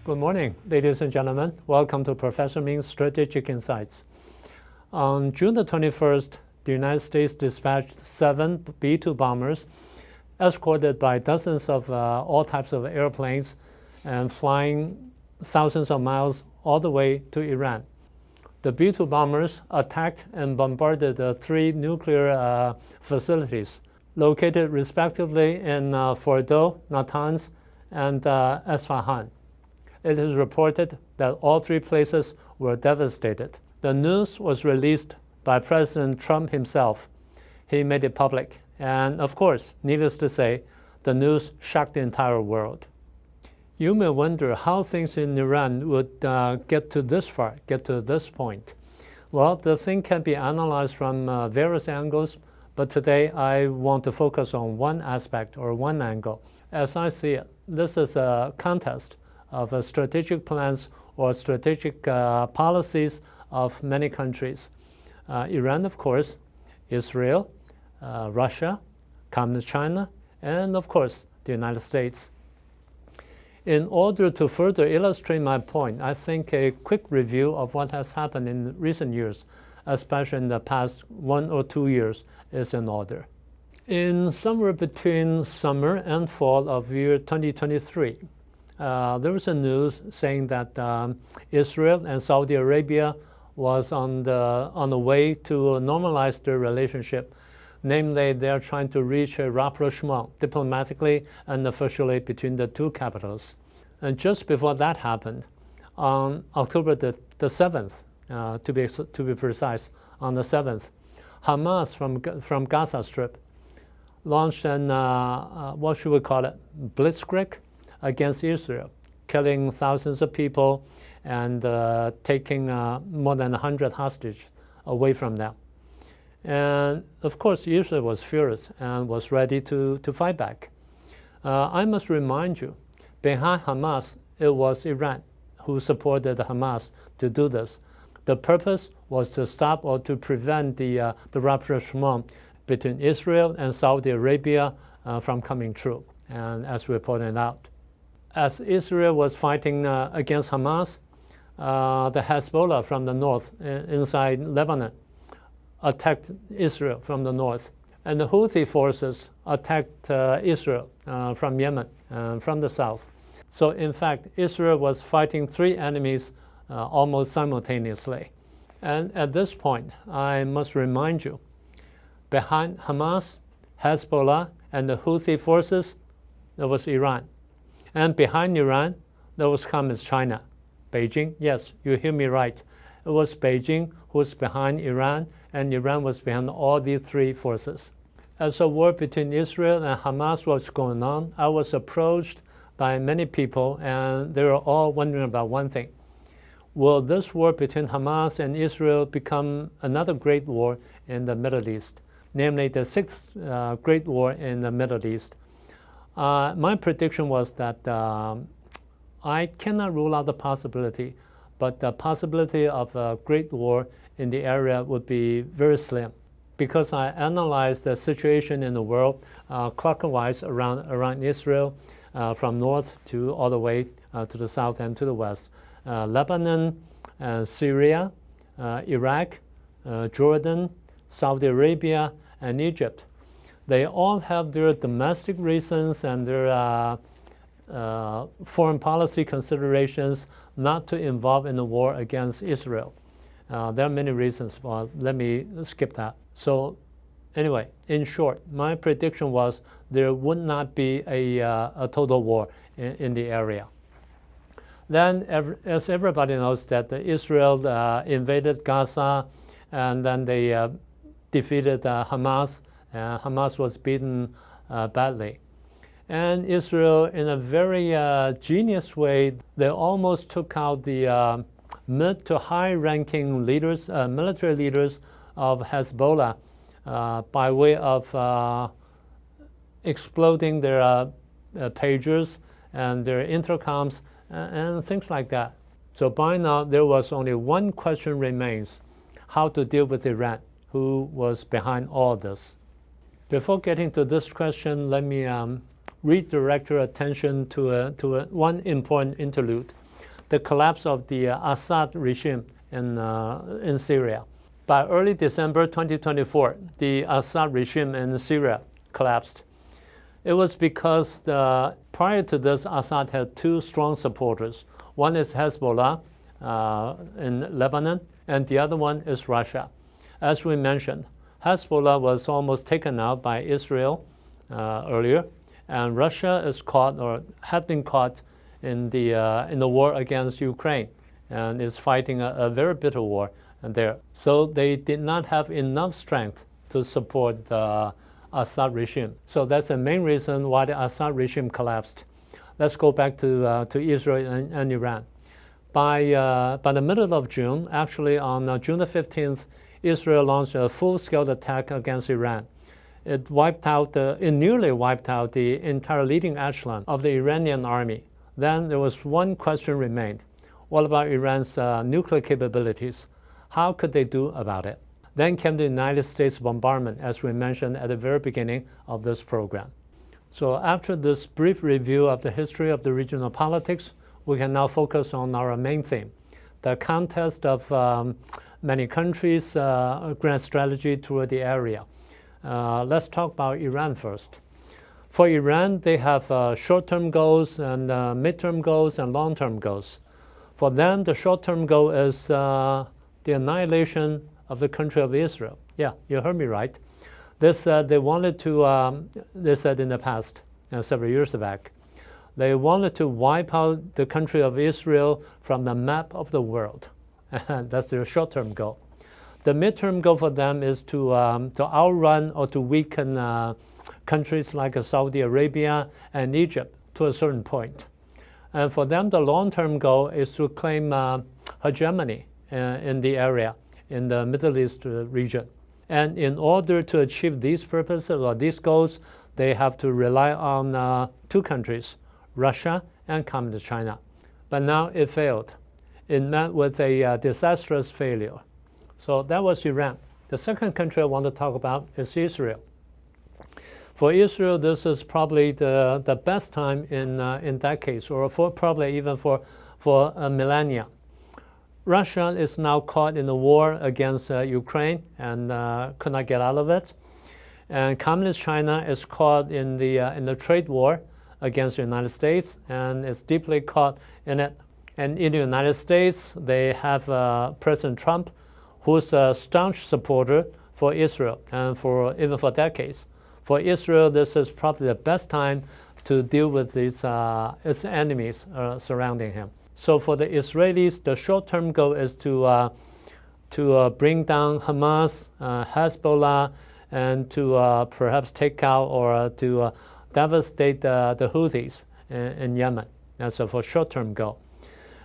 Good morning, ladies and gentlemen. Welcome to Professor Ming's Strategic Insights. On June the 21st, the United States dispatched 7 B-2 bombers, escorted by dozens of all types of airplanes, and flying thousands of miles all the way to Iran. The B-2 bombers attacked and bombarded 3 nuclear facilities located respectively in Fordo, Natanz, and Esfahan. It is reported that all 3 places were devastated. The news was released by President Trump himself. He made it public. And of course, needless to say, the news shocked the entire world. You may wonder how things in Iran would get to this far, get to this point. Well, the thing can be analyzed from various angles, but today I want to focus on one aspect or one angle. As I see it, this is a contest of strategic plans or strategic policies of many countries. Iran, of course, Israel, Russia, Communist China, and of course, the United States. In order to further illustrate my point, I think a quick review of what has happened in recent years, especially in the past 1 or 2 years, is in order. In somewhere between summer and fall of year 2023, there was a news saying that Israel and Saudi Arabia was on the way to normalize their relationship. Namely, they are trying to reach a rapprochement diplomatically and officially between the 2 capitals. And just before that happened, on October the 7th, to be precise, on the 7th, Hamas from Gaza Strip launched an, what should we call it, blitzkrieg against Israel, killing thousands of people and taking more than 100 hostages away from them. And of course, Israel was furious and was ready to fight back. I must remind you, behind Hamas, it was Iran who supported Hamas to do this. The purpose was to stop or to prevent the rapprochement between Israel and Saudi Arabia from coming true, and as we pointed out. As Israel was fighting against Hamas, the Hezbollah from the north, inside Lebanon, attacked Israel from the north. And the Houthi forces attacked Israel from Yemen, from the south. So in fact, Israel was fighting 3 enemies almost simultaneously. And at this point, I must remind you, behind Hamas, Hezbollah, and the Houthi forces, there was Iran. And behind Iran, there was Communist China. Beijing, yes, you hear me right. It was Beijing who was behind Iran, and Iran was behind all these 3 forces. As a war between Israel and Hamas was going on, I was approached by many people, and they were all wondering about one thing. Will this war between Hamas and Israel become another great war in the Middle East, namely the 6th great war in the Middle East? My prediction was that I cannot rule out the possibility, but the possibility of a great war in the area would be very slim, because I analyzed the situation in the world clockwise around Israel, from north to all the way to the south and to the west. Lebanon, Syria, Iraq, Jordan, Saudi Arabia, and Egypt. They all have their domestic reasons and their foreign policy considerations not to involve in the war against Israel. There are many reasons, but let me skip that. So anyway, in short, my prediction was there would not be a total war in the area. Then, as everybody knows, that Israel invaded Gaza, and then they defeated Hamas. Hamas was beaten badly. And Israel, in a very genius way, they almost took out the mid to high-ranking leaders, military leaders of Hezbollah by way of exploding their pagers and their intercoms and things like that. So by now, there was only one question remains: how to deal with Iran, who was behind all this. Before getting to this question, let me redirect your attention to one important interlude. the collapse of the Assad regime in Syria. By early December 2024, the Assad regime in Syria collapsed. It was because prior to this, Assad had two strong supporters. One is Hezbollah in Lebanon, and the other one is Russia. As we mentioned, Hezbollah was almost taken out by Israel earlier, and Russia is caught or had been caught in the war against Ukraine, and is fighting a very bitter war there. So they did not have enough strength to support the Assad regime. So that's the main reason why the Assad regime collapsed. Let's go back to Israel and Iran. By the middle of June, actually on June the 15th, Israel launched a full-scale attack against Iran. It nearly wiped out the entire leading echelon of the Iranian army. Then there was one question remained. What about Iran's nuclear capabilities? How could they do about it? Then came the United States bombardment, as we mentioned at the very beginning of this program. So after this brief review of the history of the regional politics, we can now focus on our main theme, the contest of many countries' grand strategy toward the area. Let's talk about Iran first. For Iran, they have short-term goals and mid-term goals and long-term goals. For them, the short-term goal is the annihilation of the country of Israel. Yeah, you heard me right. They wanted to, they said in the past, several years back, they wanted to wipe out the country of Israel from the map of the world. That's their short-term goal. The mid-term goal for them is to outrun or to weaken countries like Saudi Arabia and Egypt to a certain point. And for them, the long-term goal is to claim hegemony in the area, in the Middle East region. And in order to achieve these purposes or these goals, they have to rely on two countries, Russia and Communist China. But now it failed. It met with a disastrous failure. So that was Iran. The second country I want to talk about is Israel. For Israel, this is probably the best time in that case, or probably even for millennia. Russia is now caught in a war against Ukraine and could not get out of it. And Communist China is caught in the trade war against the United States and is deeply caught in it. And in the United States, they have President Trump, who's a staunch supporter for Israel and even for decades. For Israel, this is probably the best time to deal with its enemies surrounding him. So for the Israelis, the short-term goal is to bring down Hamas, Hezbollah, and to perhaps take out or to devastate the Houthis in Yemen. That's for short-term goal.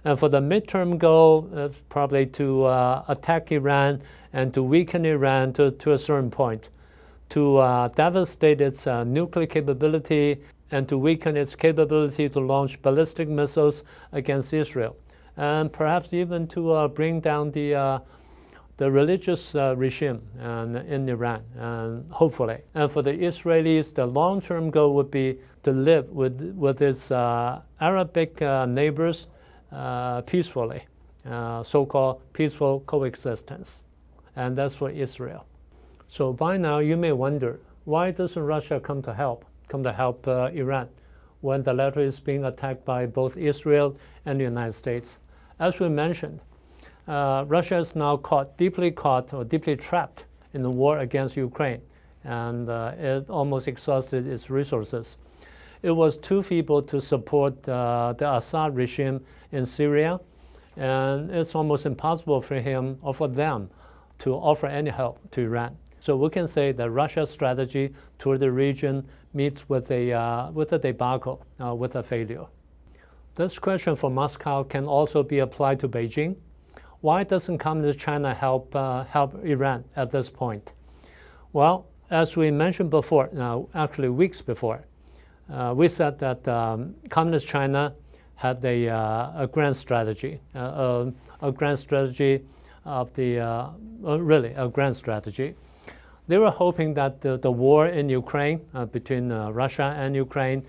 And for the mid-term goal, probably to attack Iran and to weaken Iran to a certain point, to devastate its nuclear capability and to weaken its capability to launch ballistic missiles against Israel, and perhaps even to bring down the religious regime in Iran, hopefully. And for the Israelis, the long-term goal would be to live with its Arabic neighbors peacefully, so-called peaceful coexistence. And that's for Israel. So by now, you may wonder, why doesn't Russia come to help Iran when the latter is being attacked by both Israel and the United States? As we mentioned, Russia is now deeply trapped in the war against Ukraine, and it almost exhausted its resources. It was too feeble to support the Assad regime in Syria, and it's almost impossible for him or for them to offer any help to Iran. So we can say that Russia's strategy toward the region meets with a debacle, with a failure. This question for Moscow can also be applied to Beijing. Why doesn't Communist China help Iran at this point? Well, as we mentioned before, actually weeks before, we said that Communist China had a grand strategy, a grand strategy. They were hoping that the war in Ukraine between Russia and Ukraine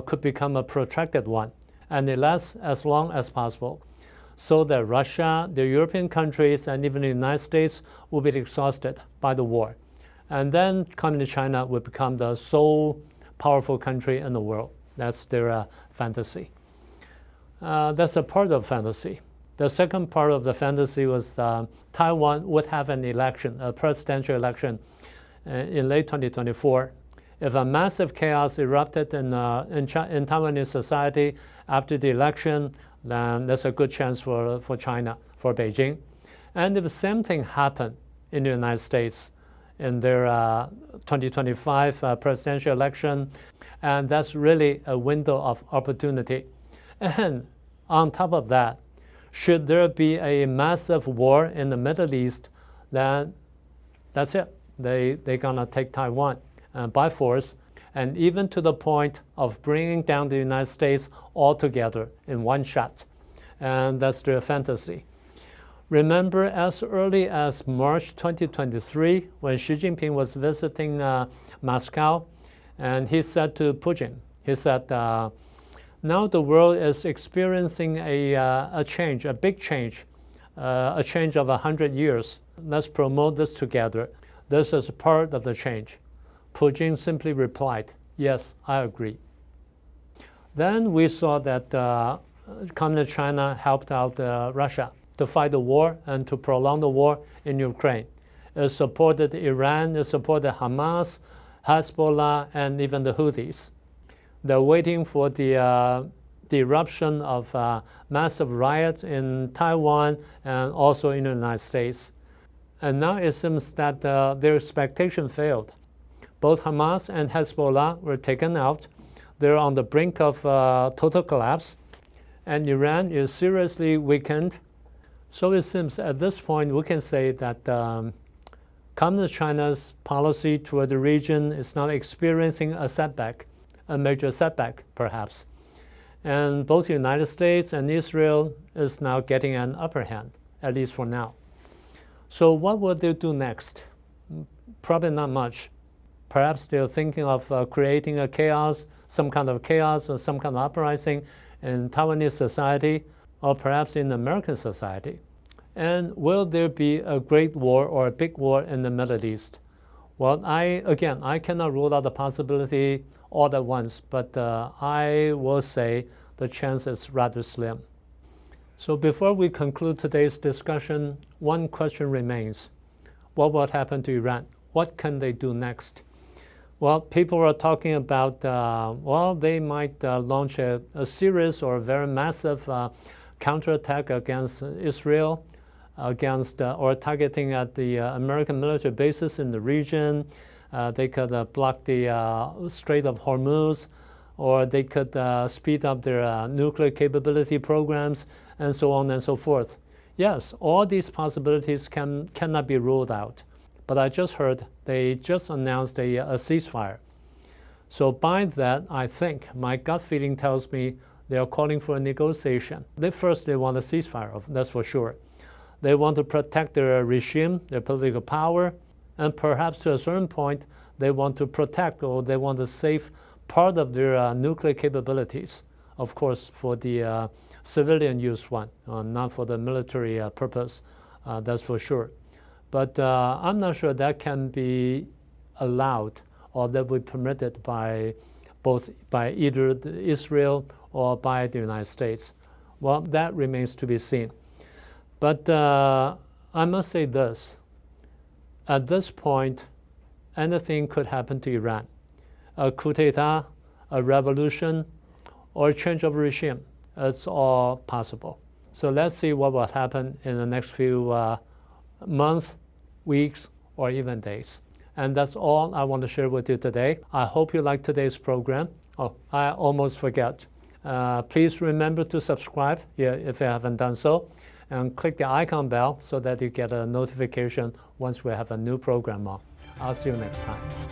could become a protracted one, and it lasts as long as possible, so that Russia, the European countries, and even the United States will be exhausted by the war. And then Communist China will become the sole powerful country in the world. That's their fantasy. That's a part of fantasy. The second part of the fantasy was Taiwan would have an election, a presidential election, in late 2024. If a massive chaos erupted in Taiwanese society after the election, then there's a good chance for China, for Beijing. And if the same thing happened in the United States in their 2025 presidential election, and that's really a window of opportunity. And on top of that, should there be a massive war in the Middle East, then that's it. They're gonna take Taiwan by force, and even to the point of bringing down the United States altogether in one shot. And that's their fantasy. Remember, as early as March 2023, when Xi Jinping was visiting Moscow, and he said to Putin, he said, now the world is experiencing a change, a big change, a change of 100 years. Let's promote this together. This is part of the change. Putin simply replied, yes, I agree. Then we saw that Communist China helped out Russia to fight the war and to prolong the war in Ukraine. It supported Iran, it supported Hamas, Hezbollah, and even the Houthis. They're waiting for the eruption of massive riots in Taiwan and also in the United States. And now it seems that their expectation failed. Both Hamas and Hezbollah were taken out. They're on the brink of total collapse, and Iran is seriously weakened. So it seems at this point we can say that Communist China's policy toward the region is now experiencing a setback, a major setback perhaps. And both the United States and Israel is now getting an upper hand, at least for now. So what will they do next? Probably not much. Perhaps they're thinking of creating a chaos, some kind of chaos or some kind of uprising in Taiwanese society, or perhaps in American society. And will there be a great war or a big war in the Middle East? Well, I cannot rule out the possibility all at once, but I will say the chance is rather slim. So before we conclude today's discussion, one question remains. What will happen to Iran? What can they do next? Well, people are talking about, they might launch a series or a very massive counterattack against Israel, or targeting at the American military bases in the region. They could block the Strait of Hormuz, or they could speed up their nuclear capability programs, and so on and so forth. Yes, all these possibilities cannot be ruled out. But I just heard they just announced a ceasefire. So by that, I think my gut feeling tells me they are calling for a negotiation. They want a ceasefire, that's for sure. They want to protect their regime, their political power, and perhaps to a certain point, they want to protect or they want to save part of their nuclear capabilities, of course, for the civilian use one, not for the military purpose, that's for sure. But I'm not sure that can be allowed or that will be permitted by either Israel or by the United States. Well, that remains to be seen. But I must say this. At this point, anything could happen to Iran. A coup d'etat, a revolution, or a change of regime. It's all possible. So let's see what will happen in the next few months, weeks, or even days. And that's all I want to share with you today. I hope you liked today's program. Oh, I almost forget. Please remember to subscribe if you haven't done so, and click the icon bell so that you get a notification once we have a new program on. I'll see you next time.